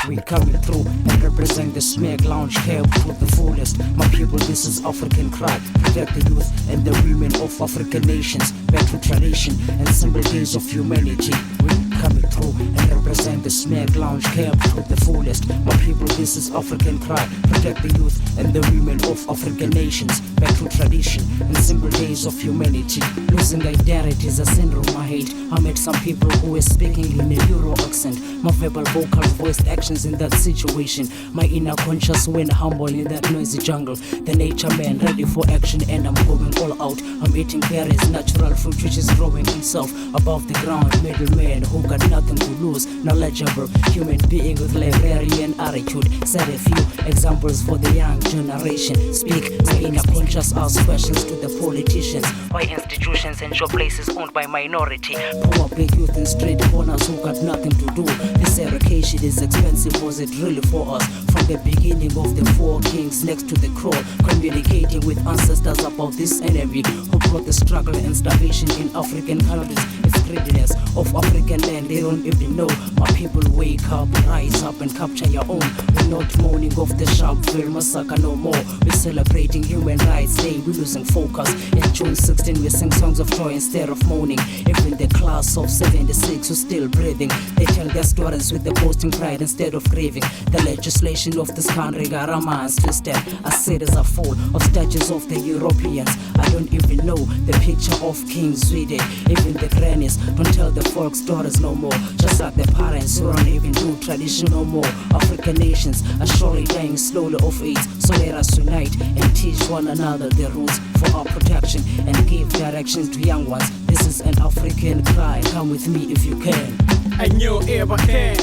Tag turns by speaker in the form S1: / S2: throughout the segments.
S1: We coming through and represent the Smeg Lounge Camp to the fullest. My people, this is African cry. Protect the youth and the women of African nations. Back to tradition and simple days of humanity. We coming through and represent the Smeg Lounge Camp to the fullest. My people, this is African cry. Protect the youth and the women of African nations. Back to tradition and simple days of humanity. Losing identity is a syndrome I hate. I met some people who were speaking in a Euro accent. My verbal vocals voiced actions in that situation. My inner conscious went humble in that noisy jungle. The nature man ready for action and I'm going all out. I'm eating berries, natural fruit which is growing himself above the ground. Middleman who got nothing to lose. Knowledgeable human being with librarian attitude. Set a few examples for the young generation. Speak, my inner conscious asks questions to the politicians. Why institutions and job places owned by minority? Poor big youth in street corners who got nothing to do. This education is expensive, was it really for us? From the beginning of the four kings next to the crow, communicating with ancestors about this enemy who brought the struggle and starvation in African countries. It's greediness of African land, they don't even know. My people wake up, rise up and capture your own. We're not mourning of the Sharpeville massacre no more. We're celebrating Human Rights Day, we're losing focus. In June 16 we sing songs of joy instead of mourning. Even the class of 76 who's still breathing, they tell their stories with the boasting pride instead of grieving. The legislation of this country got our minds twisted. Our cities are full of statues of the Europeans. I don't even know the picture of King Zwide. Even the grannies don't tell the folk stories no more. Just like the parents who don't even do tradition no more. African nations are surely dying slowly of AIDS. So let us unite and teach one another the rules for our protection and give direction to young ones. This is an African cry. Come with me if you can.
S2: A new era came.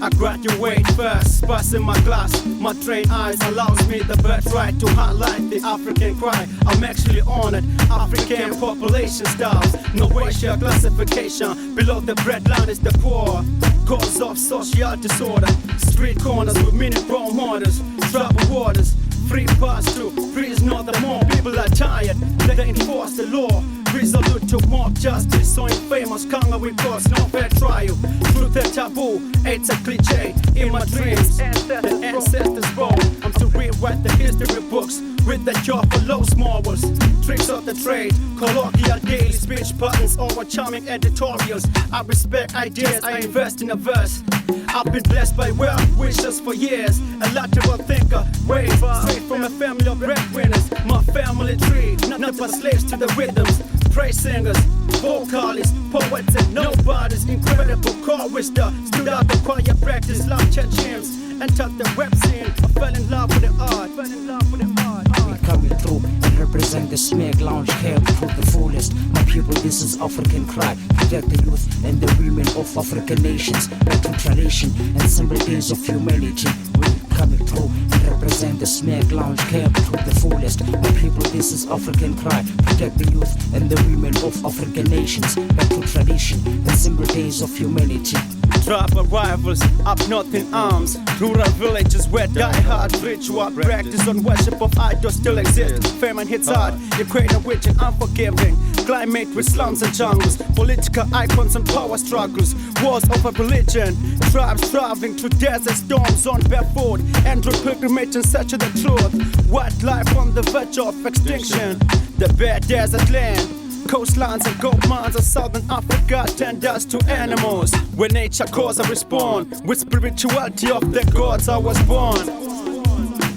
S2: I graduate first, passing my class. My trained eyes allows me the birthright to highlight the African cry. I'm actually honored. African population styles, no racial classification. Below the breadline is the poor, cause of social disorder. Street corners with many wrong orders, troubled waters. Free pass to prison, all the more people are tired. They enforce the law, resolute to mock justice. So infamous Congo we cause no fair trial. Truth and taboo, it's a cliche. In my dreams, the ancestors born. I'm to rewrite the history books with the cure for low morals. Tricks of the trade, colloquial daily speech patterns over charming editorials. I respect ideas, I invest in a verse. I've been blessed by well wishes for years. A lateral thinker, raised straight from a family of breadwinners. My family tree, nothing but slaves to the rhythms. Praise singers, vocalists, poets and nobodies. Incredible chorister, stood out the choir practice, love church hymns, and taught the rap scene. I fell in love with the art.
S1: We coming through and represent the Smeg Lounge Camp to the fullest. My people, this is African cry. Protect the youth and the women of African nations. Back to tradition and simple days of humanity. We coming through and represent the Smeg Lounge Camp to the fullest. My people, this is African cry. Protect the youth and the women of African nations. Back to tradition and simple days of humanity.
S2: Tribe arrivals up north in arms. Rural villages where die-hard ritual practice on worship of idols still exists. Famine hits hard, Ukraine rich and unforgiving. Climate with slums and jungles, political icons and power struggles, wars over religion. Tribes traveling through desert storms on barefoot, and through pilgrimage in search of the truth. Wildlife on the verge of extinction. The bare desert land, coastlines and gold mines of southern Africa turned us to animals. When nature calls, I respond. With spirituality of the gods I was born.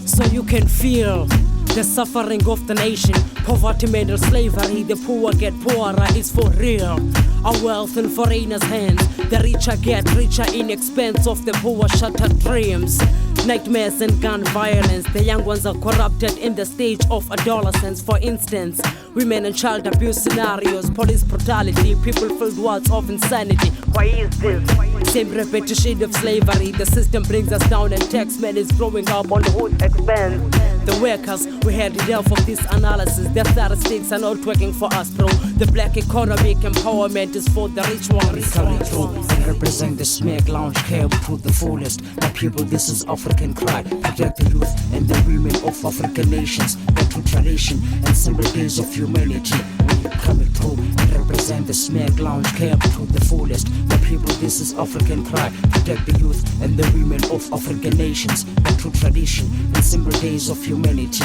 S1: So you can feel the suffering of the nation. Poverty made of slavery, the poor get poorer, it's for real. Our wealth in foreigners' hands, the richer get richer in expense of the poor shattered dreams. Nightmares and gun violence, the young ones are corrupted in the stage of adolescence. For instance, women and child abuse scenarios, police brutality, people-filled words of insanity. Why is this? Same repetition of slavery, the system brings us down and tax man is growing up on whose expense? The workers, we had enough of this analysis. The statistics are not working for us, bro. The black economic empowerment is for the rich ones. Coming through and represent the Smeg Lounge Camp to the fullest. My people, this is African cry. Protect the youth and the women of African nations. Back to tradition and simple days of humanity. coming through and represent the Smack Lounge camp to the fullest. My people, this is African Cry. Protect the youth and the women of African nations. Back to tradition and simple days of humanity.